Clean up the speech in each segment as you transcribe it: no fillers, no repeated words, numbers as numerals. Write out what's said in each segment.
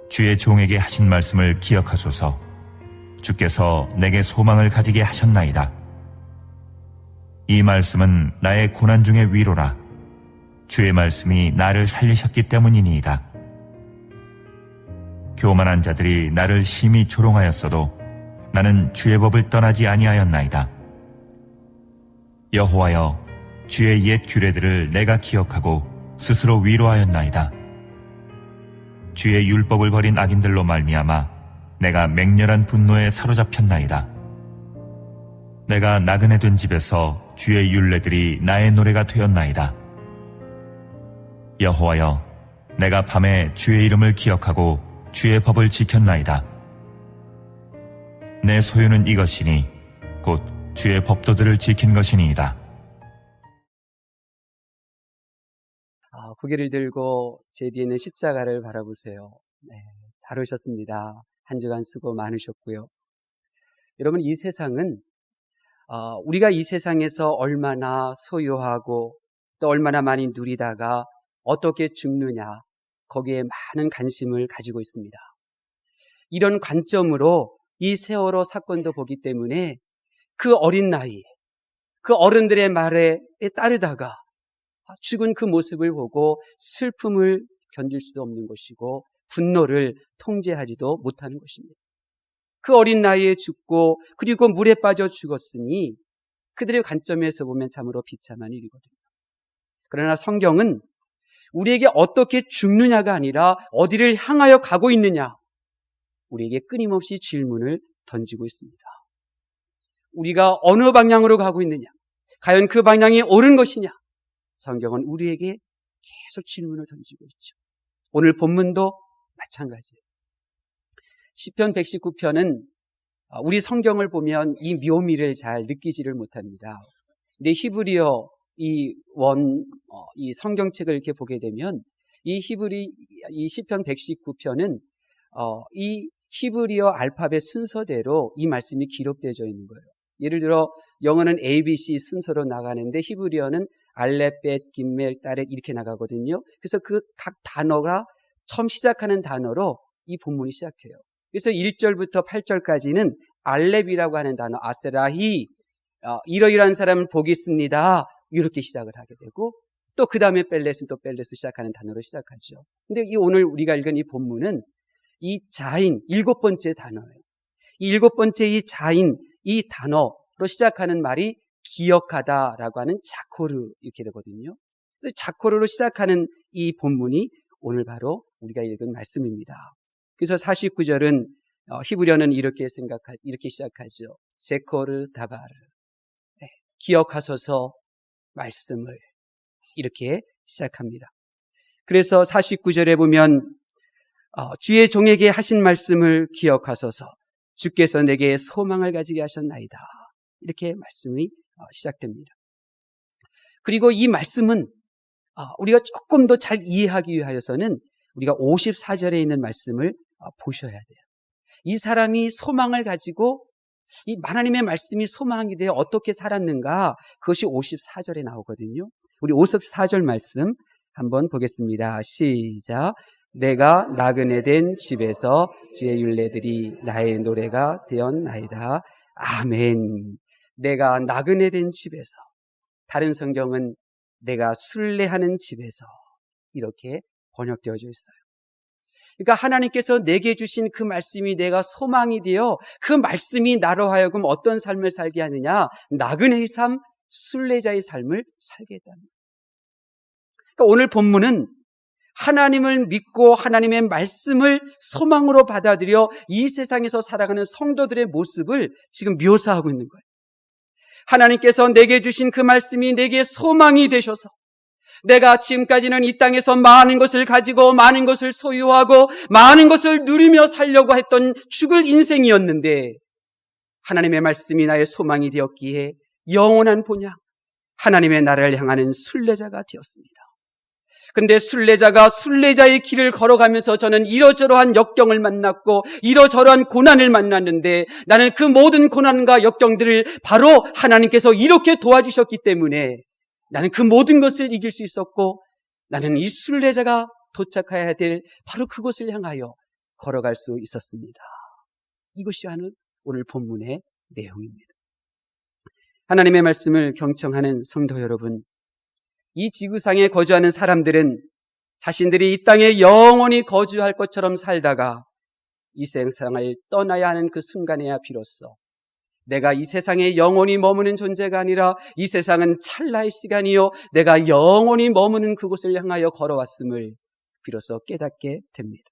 주의 종에게 하신 말씀을 기억하소서. 주께서 내게 소망을 가지게 하셨나이다. 이 말씀은 나의 고난 중의 위로라. 주의 말씀이 나를 살리셨기 때문이니이다. 교만한 자들이 나를 심히 조롱하였어도 나는 주의 법을 떠나지 아니하였나이다. 여호와여, 주의 옛 규례들을 내가 기억하고 스스로 위로하였나이다. 주의 율법을 버린 악인들로 말미암아 내가 맹렬한 분노에 사로잡혔나이다. 내가 나그네 된 집에서 주의 율례들이 나의 노래가 되었나이다. 여호와여, 내가 밤에 주의 이름을 기억하고 주의 법을 지켰나이다. 내 소유는 이것이니 곧 주의 법도들을 지킨 것이니이다. 고개를 들고 제 뒤에 있는 십자가를 바라보세요. 네, 잘 오셨습니다. 한 주간 수고 많으셨고요. 여러분, 이 세상은 우리가 이 세상에서 얼마나 소유하고 또 얼마나 많이 누리다가 어떻게 죽느냐, 거기에 많은 관심을 가지고 있습니다. 이런 관점으로 이 세월호 사건도 보기 때문에 그 어린 나이에 그 어른들의 말에 따르다가 죽은 그 모습을 보고 슬픔을 견딜 수도 없는 것이고 분노를 통제하지도 못하는 것입니다. 그 어린 나이에 죽고 그리고 물에 빠져 죽었으니 그들의 관점에서 보면 참으로 비참한 일이거든요. 그러나 성경은 우리에게 어떻게 죽느냐가 아니라 어디를 향하여 가고 있느냐, 우리에게 끊임없이 질문을 던지고 있습니다. 우리가 어느 방향으로 가고 있느냐, 과연 그 방향이 옳은 것이냐, 성경은 우리에게 계속 질문을 던지고 있죠. 오늘 본문도 마찬가지예요. 시편 119편은 우리 성경을 보면 이 묘미를 잘 느끼지를 못합니다. 근데 히브리어 이 성경책을 이렇게 보게 되면 이 시편 119편은 이 히브리어 알파벳 순서대로 이 말씀이 기록되어져 있는 거예요. 예를 들어 영어는 ABC 순서로 나가는데 히브리어는 알렙벳, 김멜, 따렛 이렇게 나가거든요. 그래서 그 각 단어가 처음 시작하는 단어로 이 본문이 시작해요. 그래서 1절부터 8절까지는 알렙이라고 하는 단어, 아세라히, 이러이러한 사람은 복이 있습니다, 이렇게 시작을 하게 되고, 또 그 다음에 벨렛은 또 벨렛으로 시작하는 단어로 시작하죠. 근데 오늘 우리가 읽은 이 본문은 이 자인, 7번째 단어예요. 이 7번째 이 자인, 이 단어로 시작하는 말이 기억하다라고 하는 자코르 이렇게 되거든요. 그래서 자코르로 시작하는 이 본문이 오늘 바로 우리가 읽은 말씀입니다. 그래서 49절은 히브리어는 이렇게 시작하죠. 세코르 다바르, 네, 기억하소서 말씀을, 이렇게 시작합니다. 그래서 49절에 보면 주의 종에게 하신 말씀을 기억하소서, 주께서 내게 소망을 가지게 하셨나이다, 이렇게 말씀이 시작됩니다. 그리고 이 말씀은 우리가 조금 더 잘 이해하기 위하여서는 우리가 54절에 있는 말씀을 보셔야 돼요. 이 사람이 소망을 가지고 이 하나님의 말씀이 소망이 되어 어떻게 살았는가, 그것이 54절에 나오거든요. 우리 54절 말씀 한번 보겠습니다. 시작. 내가 나그네 된 집에서 주의 율례들이 나의 노래가 되었나이다. 아멘. 내가 나그네 된 집에서, 다른 성경은 내가 순례하는 집에서, 이렇게 번역되어져 있어요. 그러니까 하나님께서 내게 주신 그 말씀이 내가 소망이 되어 그 말씀이 나로 하여금 어떤 삶을 살게 하느냐, 나그네의 삶, 순례자의 삶을 살게 했다는 거예요. 그러니까 오늘 본문은 하나님을 믿고 하나님의 말씀을 소망으로 받아들여 이 세상에서 살아가는 성도들의 모습을 지금 묘사하고 있는 거예요. 하나님께서 내게 주신 그 말씀이 내게 소망이 되셔서 내가 지금까지는 이 땅에서 많은 것을 가지고 많은 것을 소유하고 많은 것을 누리며 살려고 했던 죽을 인생이었는데, 하나님의 말씀이 나의 소망이 되었기에 영원한 본향, 하나님의 나라를 향하는 순례자가 되었습니다. 그런데 순례자가 순례자의 길을 걸어가면서 저는 이러저러한 역경을 만났고 이러저러한 고난을 만났는데, 나는 그 모든 고난과 역경들을 바로 하나님께서 이렇게 도와주셨기 때문에 나는 그 모든 것을 이길 수 있었고, 나는 이 순례자가 도착해야 될 바로 그곳을 향하여 걸어갈 수 있었습니다. 이것이 오늘 본문의 내용입니다. 하나님의 말씀을 경청하는 성도 여러분, 이 지구상에 거주하는 사람들은 자신들이 이 땅에 영원히 거주할 것처럼 살다가 이 세상을 떠나야 하는 그 순간에야 비로소 내가 이 세상에 영원히 머무는 존재가 아니라 이 세상은 찰나의 시간이요 내가 영원히 머무는 그곳을 향하여 걸어왔음을 비로소 깨닫게 됩니다.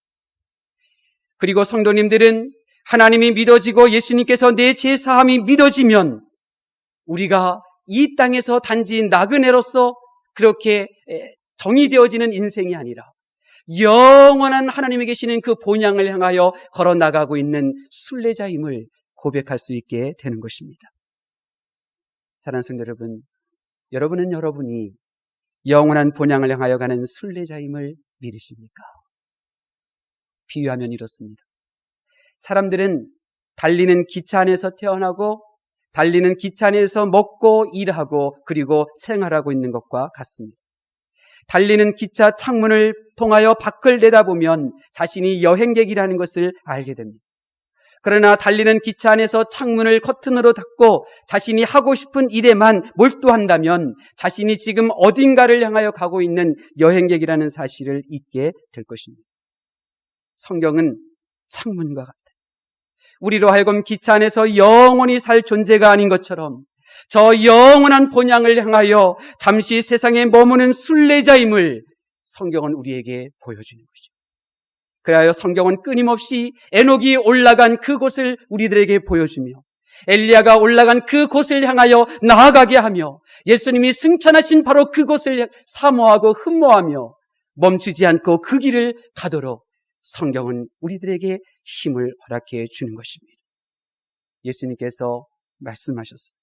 그리고 성도님들은 하나님이 믿어지고 예수님께서 내 죄 사함이 믿어지면 우리가 이 땅에서 단지 나그네로서 그렇게 정의되어지는 인생이 아니라 영원한 하나님이 계시는 그 본향을 향하여 걸어나가고 있는 순례자임을 고백할 수 있게 되는 것입니다. 사랑하는 성도 여러분, 여러분은 여러분이 영원한 본향을 향하여 가는 순례자임을 믿으십니까? 비유하면 이렇습니다. 사람들은 달리는 기차 안에서 태어나고 달리는 기차 안에서 먹고 일하고 그리고 생활하고 있는 것과 같습니다. 달리는 기차 창문을 통하여 밖을 내다보면 자신이 여행객이라는 것을 알게 됩니다. 그러나 달리는 기차 안에서 창문을 커튼으로 닫고 자신이 하고 싶은 일에만 몰두한다면 자신이 지금 어딘가를 향하여 가고 있는 여행객이라는 사실을 잊게 될 것입니다. 성경은 창문과 같아요. 우리로 하여금 기차 안에서 영원히 살 존재가 아닌 것처럼 저 영원한 본향을 향하여 잠시 세상에 머무는 순례자임을 성경은 우리에게 보여주는 것이죠. 그래야 성경은 끊임없이 에녹이 올라간 그곳을 우리들에게 보여주며 엘리야가 올라간 그곳을 향하여 나아가게 하며 예수님이 승천하신 바로 그곳을 사모하고 흠모하며 멈추지 않고 그 길을 가도록 성경은 우리들에게 힘을 허락해 주는 것입니다. 예수님께서 말씀하셨습니다.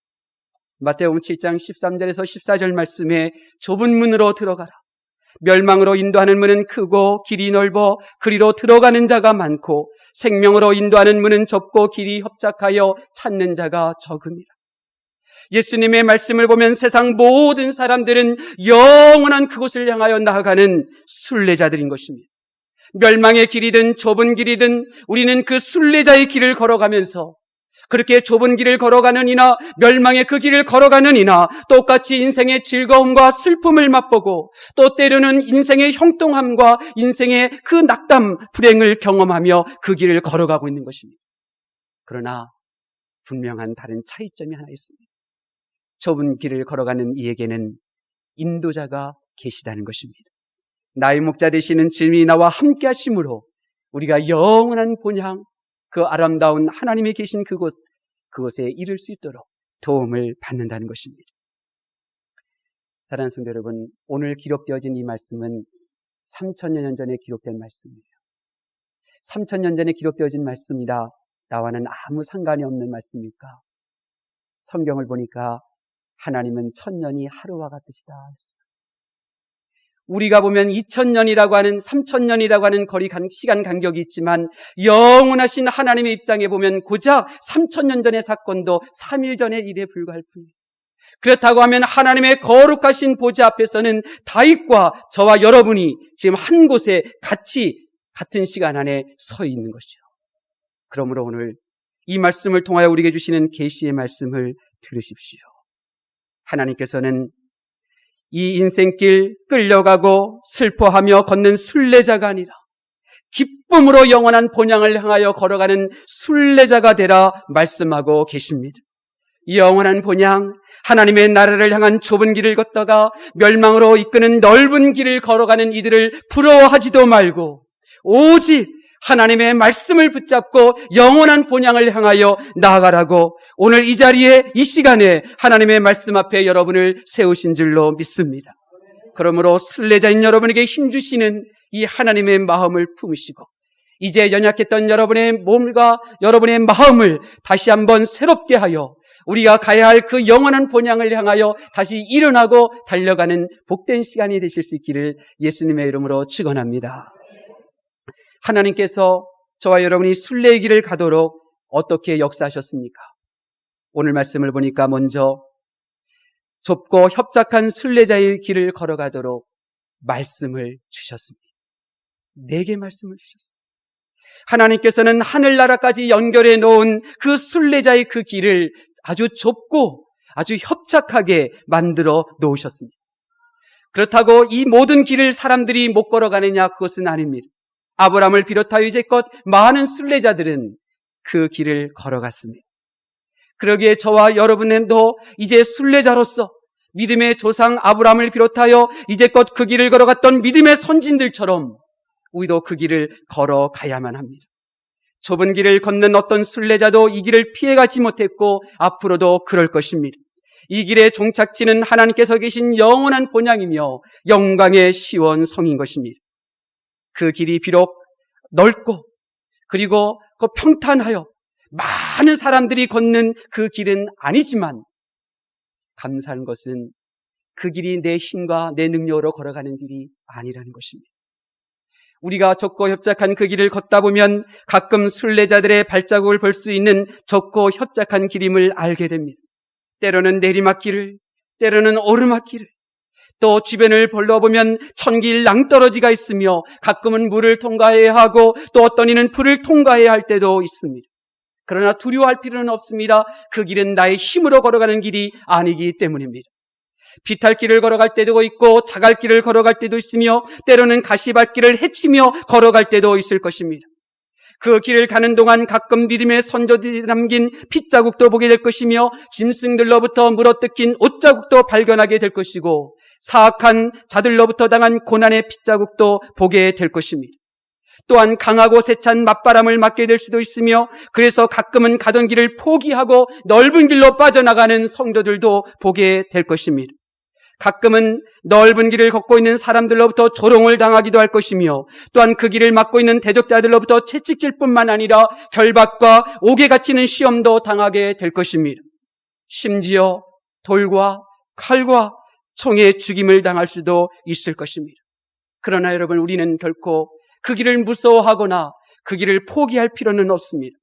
마태복음 7장 13절에서 14절 말씀에 좁은 문으로 들어가라. 멸망으로 인도하는 문은 크고 길이 넓어 그리로 들어가는 자가 많고 생명으로 인도하는 문은 좁고 길이 협착하여 찾는 자가 적음이라. 예수님의 말씀을 보면 세상 모든 사람들은 영원한 그곳을 향하여 나아가는 순례자들인 것입니다. 멸망의 길이든 좁은 길이든 우리는 그 순례자의 길을 걸어가면서 그렇게 좁은 길을 걸어가는 이나 멸망의 그 길을 걸어가는 이나 똑같이 인생의 즐거움과 슬픔을 맛보고 또 때로는 인생의 형통함과 인생의 그 낙담, 불행을 경험하며 그 길을 걸어가고 있는 것입니다. 그러나 분명한 다른 차이점이 하나 있습니다. 좁은 길을 걸어가는 이에게는 인도자가 계시다는 것입니다. 나의 목자 되시는 주님이 나와 함께 하심으로 우리가 영원한 본향, 그 아름다운 하나님이 계신 그곳에 이를 수 있도록 도움을 받는다는 것입니다. 사랑하는 성도 여러분, 오늘 기록되어진 이 말씀은 3,000여 년 전에 기록된 말씀이에요. 3,000년 전에 기록되어진 말씀이라 나와는 아무 상관이 없는 말씀일까? 성경을 보니까 하나님은 1,000년이 하루와 같으시다 했어요. 우리가 보면 2,000년이라고 하는 3,000년이라고 하는 시간 간격이 있지만 영원하신 하나님의 입장에 보면 고작 3,000년 전의 사건도 3일 전의 일에 불과할 뿐이에요. 그렇다고 하면 하나님의 거룩하신 보좌 앞에서는 다윗과 저와 여러분이 지금 한 곳에 같은 시간 안에 서 있는 것이죠. 그러므로 오늘 이 말씀을 통하여 우리에게 주시는 계시의 말씀을 들으십시오. 하나님께서는 이 인생길 끌려가고 슬퍼하며 걷는 순례자가 아니라 기쁨으로 영원한 본향을 향하여 걸어가는 순례자가 되라 말씀하고 계십니다. 이 영원한 본향, 하나님의 나라를 향한 좁은 길을 걷다가 멸망으로 이끄는 넓은 길을 걸어가는 이들을 부러워하지도 말고 오직 하나님의 말씀을 붙잡고 영원한 본향을 향하여 나아가라고 오늘 이 자리에 이 시간에 하나님의 말씀 앞에 여러분을 세우신 줄로 믿습니다. 그러므로 순례자인 여러분에게 힘주시는 이 하나님의 마음을 품으시고 이제 연약했던 여러분의 몸과 여러분의 마음을 다시 한번 새롭게 하여 우리가 가야 할 그 영원한 본향을 향하여 다시 일어나고 달려가는 복된 시간이 되실 수 있기를 예수님의 이름으로 축원합니다. 하나님께서 저와 여러분이 순례의 길을 가도록 어떻게 역사하셨습니까? 오늘 말씀을 보니까 먼저 좁고 협착한 순례자의 길을 걸어가도록 말씀을 주셨습니다. 4개 말씀을 주셨습니다. 하나님께서는 하늘나라까지 연결해 놓은 그 순례자의 그 길을 아주 좁고 아주 협착하게 만들어 놓으셨습니다. 그렇다고 이 모든 길을 사람들이 못 걸어가느냐? 그것은 아닙니다. 아브라함을 비롯하여 이제껏 많은 순례자들은 그 길을 걸어갔습니다. 그러기에 저와 여러분도 이제 순례자로서 믿음의 조상 아브라함을 비롯하여 이제껏 그 길을 걸어갔던 믿음의 선진들처럼 우리도 그 길을 걸어가야만 합니다. 좁은 길을 걷는 어떤 순례자도 이 길을 피해가지 못했고 앞으로도 그럴 것입니다. 이 길의 종착지는 하나님께서 계신 영원한 본향이며 영광의 시원성인 것입니다. 그 길이 비록 넓고 그리고 그 평탄하여 많은 사람들이 걷는 그 길은 아니지만 감사한 것은 그 길이 내 힘과 내 능력으로 걸어가는 길이 아니라는 것입니다. 우리가 좁고 협착한 그 길을 걷다 보면 가끔 순례자들의 발자국을 볼 수 있는 좁고 협착한 길임을 알게 됩니다. 때로는 내리막길을, 때로는 오르막길을, 또 주변을 둘러보면 천길 낭떠러지가 있으며 가끔은 물을 통과해야 하고 또 어떤 이는 불을 통과해야 할 때도 있습니다. 그러나 두려워할 필요는 없습니다. 그 길은 나의 힘으로 걸어가는 길이 아니기 때문입니다. 비탈길을 걸어갈 때도 있고 자갈길을 걸어갈 때도 있으며 때로는 가시밭길을 헤치며 걸어갈 때도 있을 것입니다. 그 길을 가는 동안 가끔 믿음의 선조들이 남긴 핏자국도 보게 될 것이며 짐승들로부터 물어뜯긴 옷자국도 발견하게 될 것이고 사악한 자들로부터 당한 고난의 핏자국도 보게 될 것입니다. 또한 강하고 세찬 맞바람을 맞게 될 수도 있으며 그래서 가끔은 가던 길을 포기하고 넓은 길로 빠져나가는 성도들도 보게 될 것입니다. 가끔은 넓은 길을 걷고 있는 사람들로부터 조롱을 당하기도 할 것이며 또한 그 길을 막고 있는 대적자들로부터 채찍질 뿐만 아니라 결박과 옥에 갇히는 시험도 당하게 될 것입니다. 심지어 돌과 칼과 총에 죽임을 당할 수도 있을 것입니다. 그러나 여러분, 우리는 결코 그 길을 무서워하거나 그 길을 포기할 필요는 없습니다.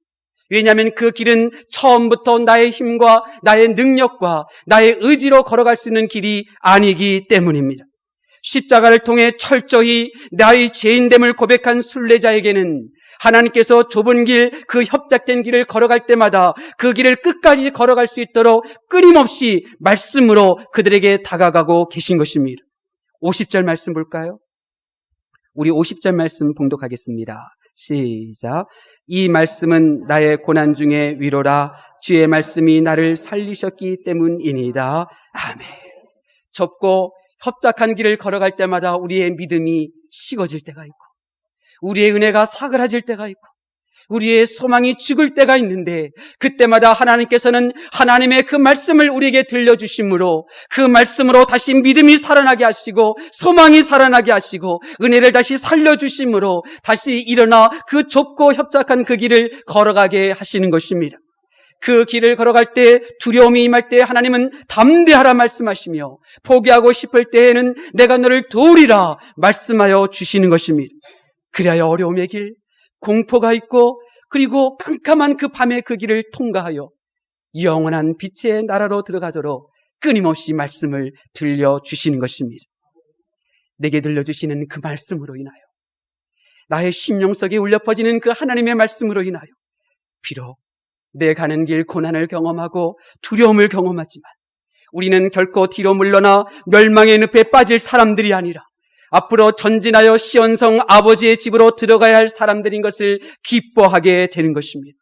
왜냐하면 그 길은 처음부터 나의 힘과 나의 능력과 나의 의지로 걸어갈 수 있는 길이 아니기 때문입니다. 십자가를 통해 철저히 나의 죄인됨을 고백한 순례자에게는 하나님께서 좁은 길, 그 협착된 길을 걸어갈 때마다 그 길을 끝까지 걸어갈 수 있도록 끊임없이 말씀으로 그들에게 다가가고 계신 것입니다. 50절 말씀 볼까요? 우리 50절 말씀 봉독하겠습니다. 시작. 이 말씀은 나의 고난 중에 위로라. 주의 말씀이 나를 살리셨기 때문이니이다. 아멘. 좁고 협착한 길을 걸어갈 때마다 우리의 믿음이 식어질 때가 있고 우리의 은혜가 사그라질 때가 있고 우리의 소망이 죽을 때가 있는데 그때마다 하나님께서는 하나님의 그 말씀을 우리에게 들려주심으로 그 말씀으로 다시 믿음이 살아나게 하시고 소망이 살아나게 하시고 은혜를 다시 살려주심으로 다시 일어나 그 좁고 협착한 그 길을 걸어가게 하시는 것입니다. 그 길을 걸어갈 때 두려움이 임할 때 하나님은 담대하라 말씀하시며 포기하고 싶을 때에는 내가 너를 도우리라 말씀하여 주시는 것입니다. 그리하여 어려움의 길, 공포가 있고 그리고 깜깜한 그 밤의 그 길을 통과하여 영원한 빛의 나라로 들어가도록 끊임없이 말씀을 들려주시는 것입니다. 내게 들려주시는 그 말씀으로 인하여 나의 심령 속에 울려 퍼지는 그 하나님의 말씀으로 인하여 비록 내 가는 길 고난을 경험하고 두려움을 경험하지만 우리는 결코 뒤로 물러나 멸망의 늪에 빠질 사람들이 아니라 앞으로 전진하여 시온성 아버지의 집으로 들어가야 할 사람들인 것을 기뻐하게 되는 것입니다.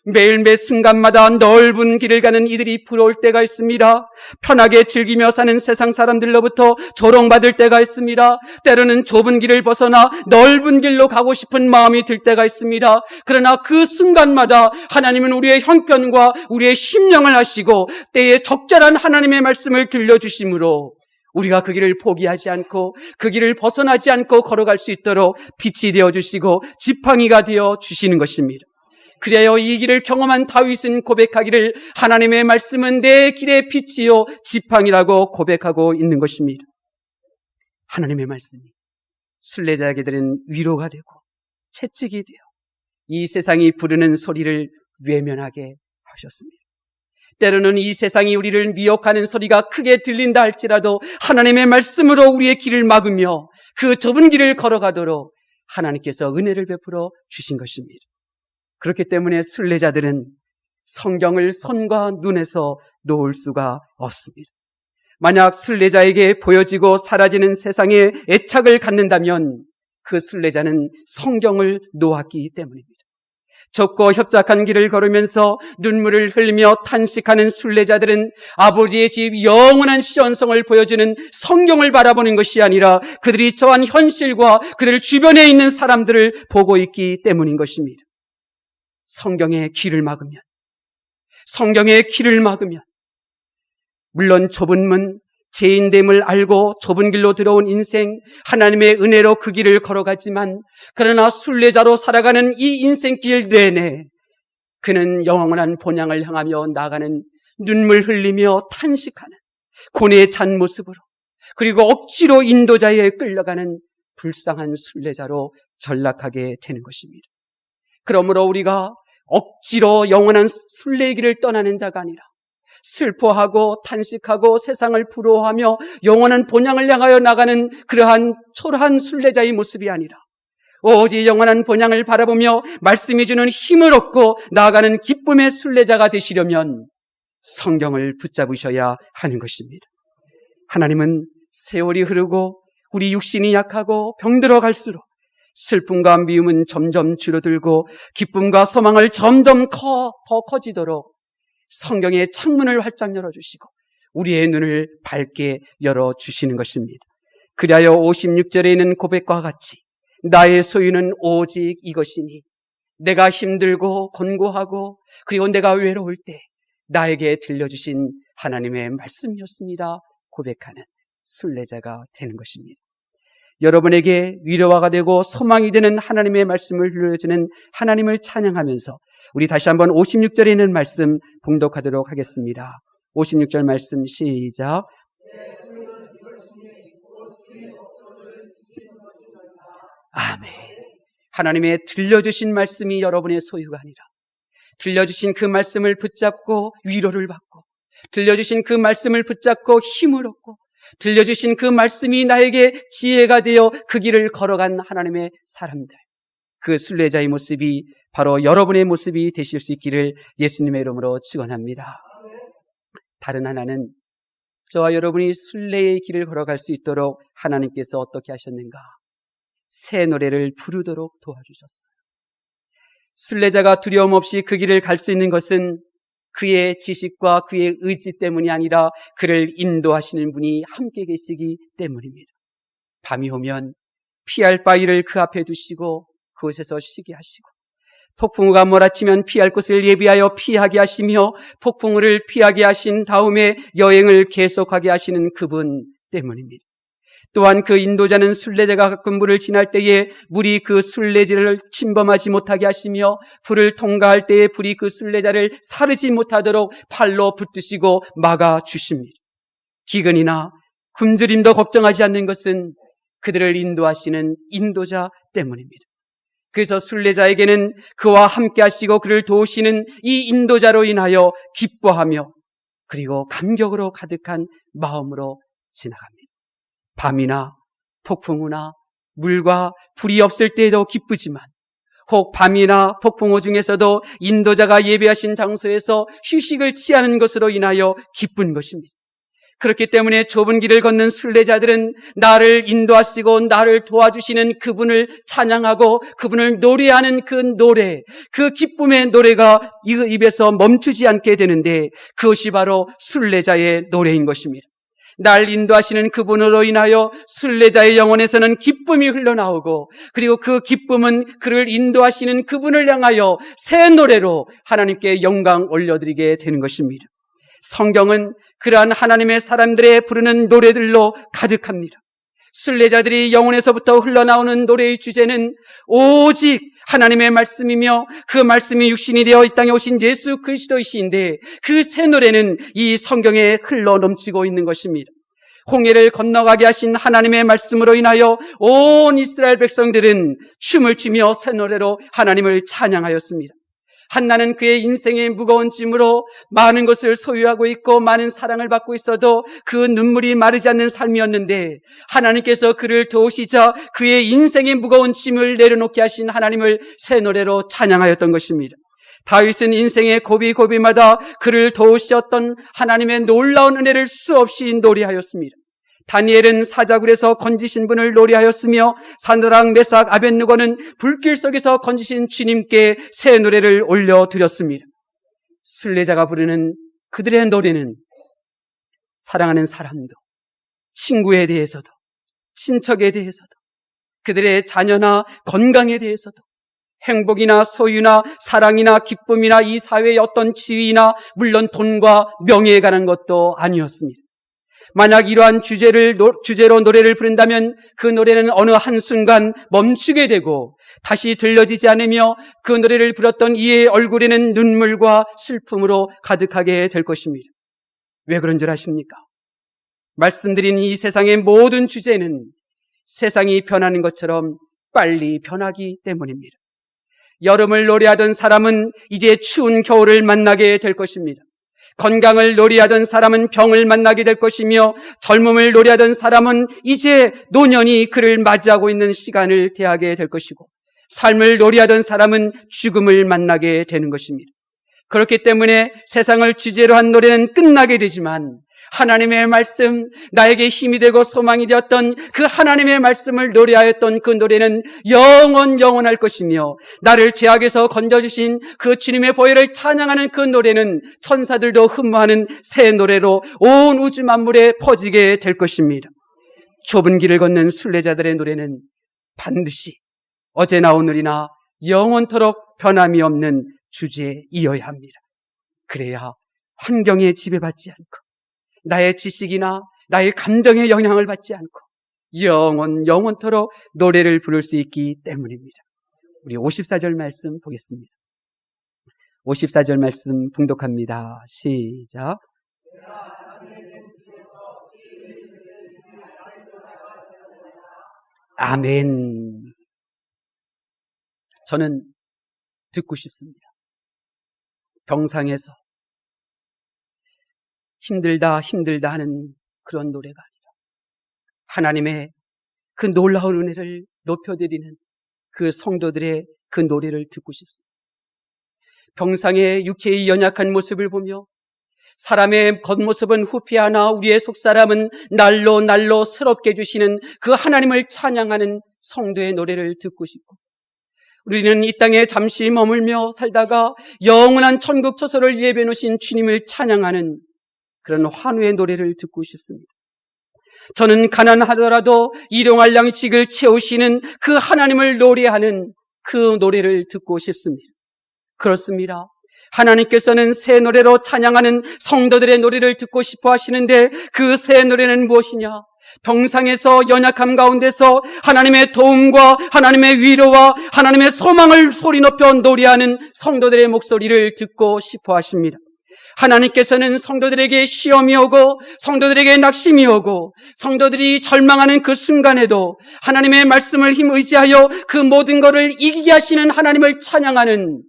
매일 매 순간마다 넓은 길을 가는 이들이 부러울 때가 있습니다. 편하게 즐기며 사는 세상 사람들로부터 조롱받을 때가 있습니다. 때로는 좁은 길을 벗어나 넓은 길로 가고 싶은 마음이 들 때가 있습니다. 그러나 그 순간마다 하나님은 우리의 형편과 우리의 심령을 아시고 때에 적절한 하나님의 말씀을 들려주심으로 우리가 그 길을 포기하지 않고 그 길을 벗어나지 않고 걸어갈 수 있도록 빛이 되어주시고 지팡이가 되어주시는 것입니다. 그래야 이 길을 경험한 다윗은 고백하기를 하나님의 말씀은 내 길의 빛이요 지팡이라고 고백하고 있는 것입니다. 하나님의 말씀이 순례자에게들은 위로가 되고 채찍이 되어 이 세상이 부르는 소리를 외면하게 하셨습니다. 때로는 이 세상이 우리를 미혹하는 소리가 크게 들린다 할지라도 하나님의 말씀으로 우리의 길을 막으며 그 좁은 길을 걸어가도록 하나님께서 은혜를 베풀어 주신 것입니다. 그렇기 때문에 순례자들은 성경을 손과 눈에서 놓을 수가 없습니다. 만약 순례자에게 보여지고 사라지는 세상에 애착을 갖는다면 그 순례자는 성경을 놓았기 때문입니다. 좁고 협착한 길을 걸으면서 눈물을 흘리며 탄식하는 순례자들은 아버지의 집 영원한 시온성을 보여주는 성경을 바라보는 것이 아니라 그들이 처한 현실과 그들 주변에 있는 사람들을 보고 있기 때문인 것입니다. 성경의 길을 막으면 물론 좁은 문, 죄인됨을 알고 좁은 길로 들어온 인생, 하나님의 은혜로 그 길을 걸어가지만 그러나 순례자로 살아가는 이 인생길 내내 그는 영원한 본향을 향하며 나가는 눈물 흘리며 탄식하는 고뇌에 찬 모습으로 그리고 억지로 인도자에 끌려가는 불쌍한 순례자로 전락하게 되는 것입니다. 그러므로 우리가 억지로 영원한 순례의 길을 떠나는 자가 아니라 슬퍼하고 탄식하고 세상을 부러워하며 영원한 본향을 향하여 나가는 그러한 초라한 순례자의 모습이 아니라 오직 영원한 본향을 바라보며 말씀이 주는 힘을 얻고 나아가는 기쁨의 순례자가 되시려면 성경을 붙잡으셔야 하는 것입니다. 하나님은 세월이 흐르고 우리 육신이 약하고 병들어 갈수록 슬픔과 미움은 점점 줄어들고 기쁨과 소망을 점점 더 커지도록 성경의 창문을 활짝 열어주시고 우리의 눈을 밝게 열어주시는 것입니다. 그리하여 56절에 있는 고백과 같이 나의 소유는 오직 이것이니 내가 힘들고 곤고하고 그리고 내가 외로울 때 나에게 들려주신 하나님의 말씀이었습니다. 고백하는 순례자가 되는 것입니다. 여러분에게 위로가 되고 소망이 되는 하나님의 말씀을 들려주는 하나님을 찬양하면서 우리 다시 한번 56절에 있는 말씀 봉독하도록 하겠습니다. 56절 말씀 시작. 아멘. 하나님의 들려주신 말씀이 여러분의 소유가 아니라 들려주신 그 말씀을 붙잡고 위로를 받고 들려주신 그 말씀을 붙잡고 힘을 얻고 들려주신 그 말씀이 나에게 지혜가 되어 그 길을 걸어간 하나님의 사람들, 그 순례자의 모습이 바로 여러분의 모습이 되실 수 있기를 예수님의 이름으로 축원합니다. 다른 하나는 저와 여러분이 순례의 길을 걸어갈 수 있도록 하나님께서 어떻게 하셨는가? 새 노래를 부르도록 도와주셨어요. 순례자가 두려움 없이 그 길을 갈 수 있는 것은 그의 지식과 그의 의지 때문이 아니라 그를 인도하시는 분이 함께 계시기 때문입니다. 밤이 오면 피할 바위를 그 앞에 두시고 그곳에서 쉬게 하시고 폭풍우가 몰아치면 피할 곳을 예비하여 피하게 하시며 폭풍우를 피하게 하신 다음에 여행을 계속하게 하시는 그분 때문입니다. 또한 그 인도자는 순례자가 가끔 물을 지날 때에 물이 그 순례자를 침범하지 못하게 하시며 불을 통과할 때에 불이 그 순례자를 사르지 못하도록 팔로 붙드시고 막아주십니다. 기근이나 굶주림도 걱정하지 않는 것은 그들을 인도하시는 인도자 때문입니다. 그래서 순례자에게는 그와 함께 하시고 그를 도우시는 이 인도자로 인하여 기뻐하며 그리고 감격으로 가득한 마음으로 지나갑니다. 밤이나 폭풍우나 물과 불이 없을 때에도 기쁘지만 혹 밤이나 폭풍우 중에서도 인도자가 예배하신 장소에서 휴식을 취하는 것으로 인하여 기쁜 것입니다. 그렇기 때문에 좁은 길을 걷는 순례자들은 나를 인도하시고 나를 도와주시는 그분을 찬양하고 그분을 노래하는 그 노래, 그 기쁨의 노래가 입에서 멈추지 않게 되는데 그것이 바로 순례자의 노래인 것입니다. 날 인도하시는 그분으로 인하여 순례자의 영혼에서는 기쁨이 흘러나오고 그리고 그 기쁨은 그를 인도하시는 그분을 향하여 새 노래로 하나님께 영광 올려드리게 되는 것입니다. 성경은 그러한 하나님의 사람들의 부르는 노래들로 가득합니다. 순례자들이 영혼에서부터 흘러나오는 노래의 주제는 오직 하나님의 말씀이며 그 말씀이 육신이 되어 이 땅에 오신 예수 그리스도이신데 그 새 노래는 이 성경에 흘러 넘치고 있는 것입니다. 홍해를 건너가게 하신 하나님의 말씀으로 인하여 온 이스라엘 백성들은 춤을 추며 새 노래로 하나님을 찬양하였습니다. 한나는 그의 인생의 무거운 짐으로 많은 것을 소유하고 있고 많은 사랑을 받고 있어도 그 눈물이 마르지 않는 삶이었는데, 하나님께서 그를 도우시자 그의 인생의 무거운 짐을 내려놓게 하신 하나님을 새 노래로 찬양하였던 것입니다. 다윗은 인생의 고비고비마다 그를 도우셨던 하나님의 놀라운 은혜를 수없이 노래하였습니다. 다니엘은 사자굴에서 건지신 분을 노래하였으며, 사드락 메삭 아벳느고는 불길 속에서 건지신 주님께 새 노래를 올려드렸습니다. 순례자가 부르는 그들의 노래는 사랑하는 사람도, 친구에 대해서도, 친척에 대해서도, 그들의 자녀나 건강에 대해서도, 행복이나 소유나 사랑이나 기쁨이나 이 사회의 어떤 지위나 물론 돈과 명예에 관한 것도 아니었습니다. 만약 이러한 주제로 노래를 부른다면 그 노래는 어느 한순간 멈추게 되고 다시 들려지지 않으며 그 노래를 불렀던 이의 얼굴에는 눈물과 슬픔으로 가득하게 될 것입니다. 왜 그런 줄 아십니까? 말씀드린 이 세상의 모든 주제는 세상이 변하는 것처럼 빨리 변하기 때문입니다. 여름을 노래하던 사람은 이제 추운 겨울을 만나게 될 것입니다. 건강을 노래하던 사람은 병을 만나게 될 것이며, 젊음을 노래하던 사람은 이제 노년이 그를 맞이하고 있는 시간을 대하게 될 것이고, 삶을 노래하던 사람은 죽음을 만나게 되는 것입니다. 그렇기 때문에 세상을 주제로 한 노래는 끝나게 되지만, 하나님의 말씀, 나에게 힘이 되고 소망이 되었던 그 하나님의 말씀을 노래하였던 그 노래는 영원할 것이며, 나를 죄악에서 건져주신 그 주님의 보혈을 찬양하는 그 노래는 천사들도 흠모하는 새 노래로 온 우주 만물에 퍼지게 될 것입니다. 좁은 길을 걷는 순례자들의 노래는 반드시 어제나 오늘이나 영원토록 변함이 없는 주제이어야 합니다. 그래야 환경에 지배받지 않고 나의 지식이나 나의 감정에 영향을 받지 않고 영원토록 노래를 부를 수 있기 때문입니다. 우리 54절 말씀 보겠습니다. 54절 말씀 봉독합니다. 시작. 아멘. 저는 듣고 싶습니다. 병상에서 힘들다 하는 그런 노래가 아니라 하나님의 그 놀라운 은혜를 높여드리는 그 성도들의 그 노래를 듣고 싶습니다. 병상의 육체의 연약한 모습을 보며 사람의 겉모습은 후피하나 우리의 속사람은 날로 새롭게 해주시는 그 하나님을 찬양하는 성도의 노래를 듣고 싶고, 우리는 이 땅에 잠시 머물며 살다가 영원한 천국 처소를 예비해 놓으신 주님을 찬양하는 그런 환호의 노래를 듣고 싶습니다. 저는 가난하더라도 일용할 양식을 채우시는 그 하나님을 노래하는 그 노래를 듣고 싶습니다. 그렇습니다. 하나님께서는 새 노래로 찬양하는 성도들의 노래를 듣고 싶어 하시는데, 그 새 노래는 무엇이냐? 병상에서 연약함 가운데서 하나님의 도움과 하나님의 위로와 하나님의 소망을 소리 높여 노래하는 성도들의 목소리를 듣고 싶어 하십니다. 하나님께서는 성도들에게 시험이 오고 성도들에게 낙심이 오고 성도들이 절망하는 그 순간에도 하나님의 말씀을 힘 의지하여 그 모든 것을 이기게 하시는 하나님을 찬양하는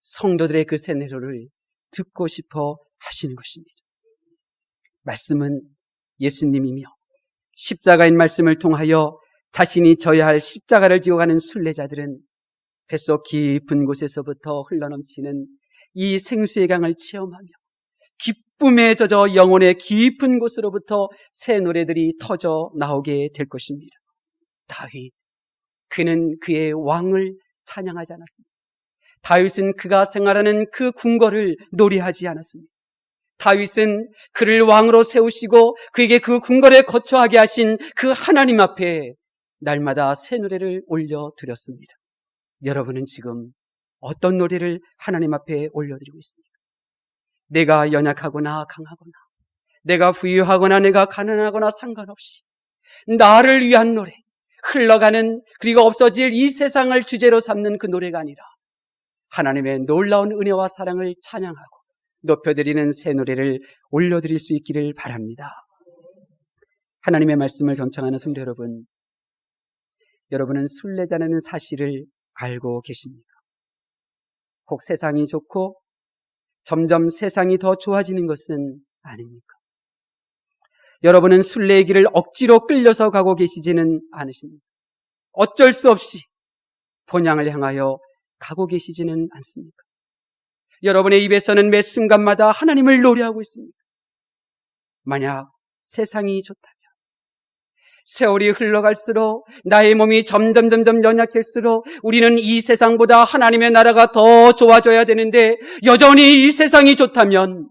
성도들의 그 새 노래를 듣고 싶어 하시는 것입니다. 말씀은 예수님이며 십자가인 말씀을 통하여 자신이 져야 할 십자가를 지고 가는 순례자들은 뱃속 깊은 곳에서부터 흘러넘치는 이 생수의 강을 체험하며 기쁨에 젖어 영혼의 깊은 곳으로부터 새 노래들이 터져 나오게 될 것입니다. 다윗, 그는 그의 왕을 찬양하지 않았습니다. 다윗은 그가 생활하는 그 궁궐을 노래하지 않았습니다. 다윗은 그를 왕으로 세우시고 그에게 그 궁궐에 거처하게 하신 그 하나님 앞에 날마다 새 노래를 올려드렸습니다. 여러분은 지금 어떤 노래를 하나님 앞에 올려드리고 있습니까? 내가 연약하거나 강하거나, 내가 부유하거나 내가 가난하거나 상관없이 나를 위한 노래, 흘러가는 그리고 없어질 이 세상을 주제로 삼는 그 노래가 아니라 하나님의 놀라운 은혜와 사랑을 찬양하고 높여드리는 새 노래를 올려드릴 수 있기를 바랍니다. 하나님의 말씀을 경청하는 성도 여러분, 여러분은 순례자라는 사실을 알고 계십니까? 혹 세상이 좋고 점점 세상이 더 좋아지는 것은 아닙니까? 여러분은 순례의 길을 억지로 끌려서 가고 계시지는 않으십니까? 어쩔 수 없이 본향을 향하여 가고 계시지는 않습니까? 여러분의 입에서는 매 순간마다 하나님을 노래하고 있습니다. 만약 세상이 좋다면, 세월이 흘러갈수록 나의 몸이 점점 연약할수록 우리는 이 세상보다 하나님의 나라가 더 좋아져야 되는데 여전히 이 세상이 좋다면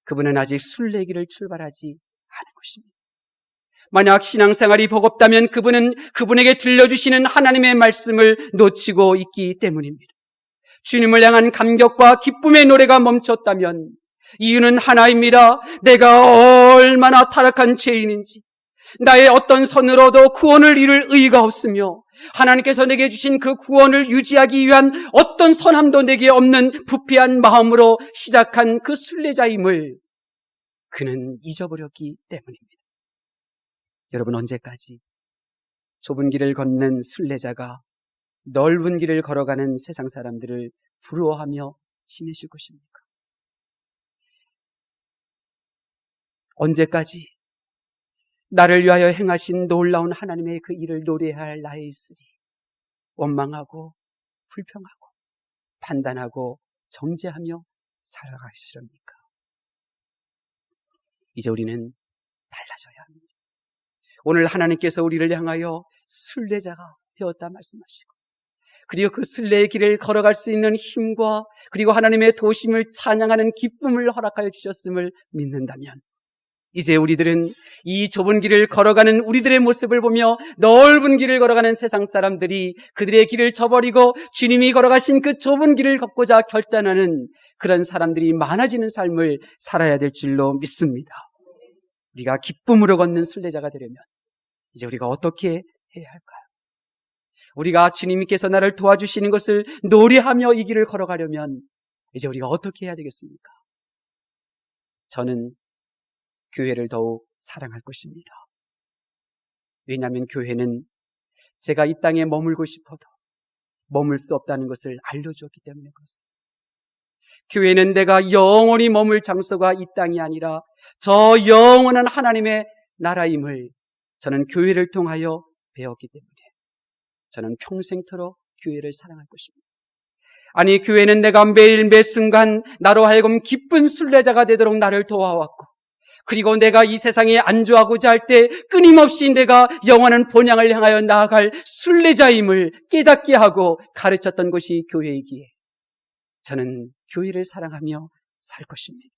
그분은 아직 순례길을 출발하지 않은 것입니다. 만약 신앙생활이 버겁다면 그분은 그분에게 들려주시는 하나님의 말씀을 놓치고 있기 때문입니다. 주님을 향한 감격과 기쁨의 노래가 멈췄다면 이유는 하나입니다. 내가 얼마나 타락한 죄인인지, 나의 어떤 선으로도 구원을 이룰 의의가 없으며 하나님께서 내게 주신 그 구원을 유지하기 위한 어떤 선함도 내게 없는 부패한 마음으로 시작한 그 순례자임을 그는 잊어버렸기 때문입니다. 여러분, 언제까지 좁은 길을 걷는 순례자가 넓은 길을 걸어가는 세상 사람들을 부러워하며 지내실 것입니까? 언제까지 나를 위하여 행하신 놀라운 하나님의 그 일을 노래할 나의 입술이 원망하고 불평하고 판단하고 정죄하며 살아가시렵니까? 이제 우리는 달라져야 합니다. 오늘 하나님께서 우리를 향하여 순례자가 되었다 말씀하시고, 그리고 그 순례의 길을 걸어갈 수 있는 힘과 그리고 하나님의 도심을 찬양하는 기쁨을 허락하여 주셨음을 믿는다면, 이제 우리들은 이 좁은 길을 걸어가는 우리들의 모습을 보며 넓은 길을 걸어가는 세상 사람들이 그들의 길을 저버리고 주님이 걸어가신 그 좁은 길을 걷고자 결단하는 그런 사람들이 많아지는 삶을 살아야 될 줄로 믿습니다. 우리가 기쁨으로 걷는 순례자가 되려면 이제 우리가 어떻게 해야 할까요? 우리가 주님께서 나를 도와주시는 것을 노래하며 이 길을 걸어가려면 이제 우리가 어떻게 해야 되겠습니까? 저는 교회를 더욱 사랑할 것입니다. 왜냐하면 교회는 제가 이 땅에 머물고 싶어도 머물 수 없다는 것을 알려주었기 때문에 그렇습니다. 교회는 내가 영원히 머물 장소가 이 땅이 아니라 저 영원한 하나님의 나라임을 저는 교회를 통하여 배웠기 때문에 저는 평생토록 교회를 사랑할 것입니다. 아니, 교회는 내가 매일 매 순간 나로 하여금 기쁜 순례자가 되도록 나를 도와왔고, 그리고 내가 이 세상에 안주하고자 할 때 끊임없이 내가 영원한 본향을 향하여 나아갈 순례자임을 깨닫게 하고 가르쳤던 것이 교회이기에 저는 교회를 사랑하며 살 것입니다.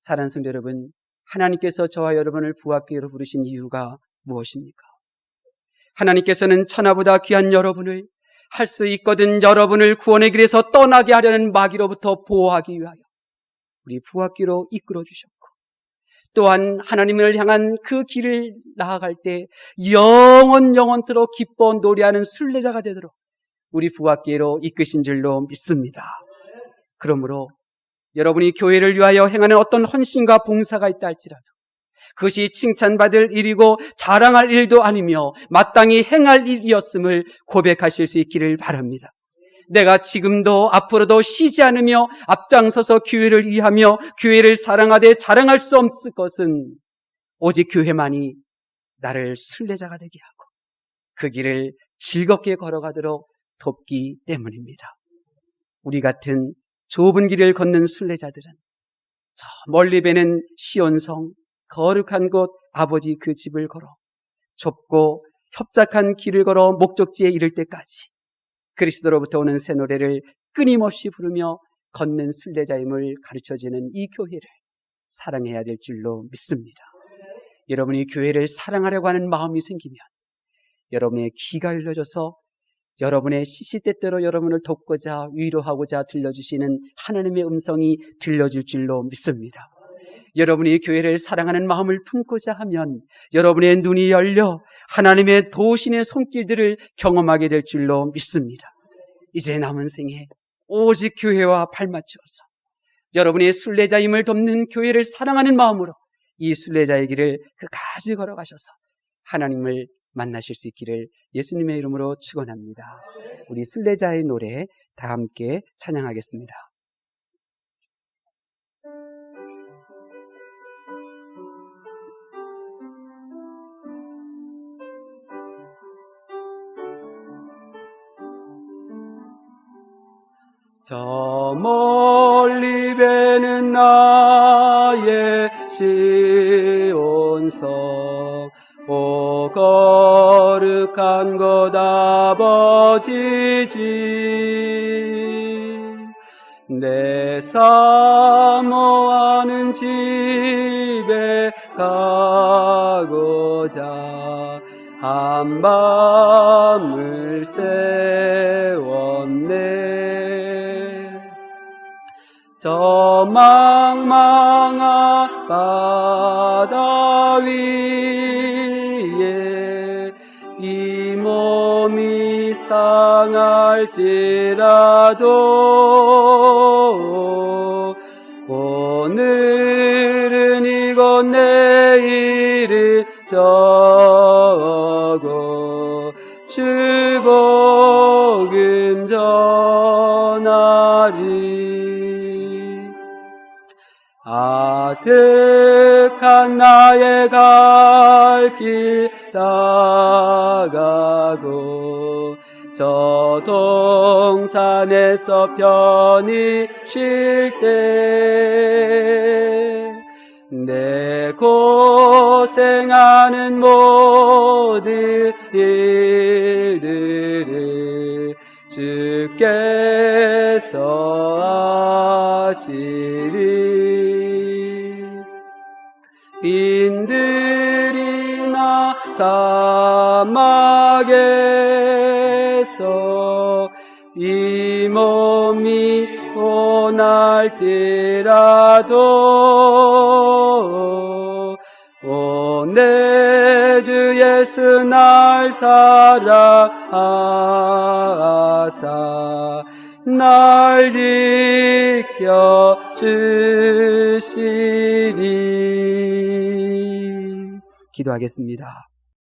사랑하는 성도 여러분, 하나님께서 저와 여러분을 부학교로 부르신 이유가 무엇입니까? 하나님께서는 천하보다 귀한 여러분을, 할 수 있거든 여러분을 구원의 길에서 떠나게 하려는 마귀로부터 보호하기 위하여 우리 부학교로 이끌어 주셨고, 또한 하나님을 향한 그 길을 나아갈 때 영원토록 기뻐 노래하는 순례자가 되도록 우리 부학교로 이끄신 줄로 믿습니다. 그러므로 여러분이 교회를 위하여 행하는 어떤 헌신과 봉사가 있다 할지라도 그것이 칭찬받을 일이고 자랑할 일도 아니며 마땅히 행할 일이었음을 고백하실 수 있기를 바랍니다. 내가 지금도 앞으로도 쉬지 않으며 앞장서서 교회를 위하며 교회를 사랑하되 자랑할 수 없을 것은 오직 교회만이 나를 순례자가 되게 하고 그 길을 즐겁게 걸어가도록 돕기 때문입니다. 우리 같은 좁은 길을 걷는 순례자들은 저 멀리 배는 시온성 거룩한 곳 아버지 그 집을 걸어 좁고 협착한 길을 걸어 목적지에 이를 때까지 그리스도로부터 오는 새 노래를 끊임없이 부르며 걷는 순례자임을 가르쳐주는 이 교회를 사랑해야 될 줄로 믿습니다. 여러분이 교회를 사랑하려고 하는 마음이 생기면 여러분의 귀가 열려져서 여러분의 시시때때로 여러분을 돕고자 위로하고자 들려주시는 하나님의 음성이 들려질 줄로 믿습니다. 여러분이 교회를 사랑하는 마음을 품고자 하면 여러분의 눈이 열려 하나님의 도우시는 손길들을 경험하게 될 줄로 믿습니다. 이제 남은 생에 오직 교회와 발맞추어서 여러분의 순례자임을 돕는 교회를 사랑하는 마음으로 이 순례자의 길을 끝까지 걸어가셔서 하나님을 만나실 수 있기를 예수님의 이름으로 축원합니다. 우리 순례자의 노래 다 함께 찬양하겠습니다. 저 멀리 배는 나의 시온성, 오 거룩한 곳 아버지 집, 내 사모하는 집에 가고자 한밤을 세웠네. 저 망망한 바다 위에 이 몸이 상할지라도 오늘은 이곳 내일은 저곳 주복은 전하리. 아득한 나의 갈 길 따가고 저 동산에서 편히 쉴 때 내 고생하는 모든 일들을 주께서 아시리. 빈들이나 사막에서 이 몸이 고날지라도 오 내 주 예수 날 사랑하사 날 지켜 주시리. 기도하겠습니다.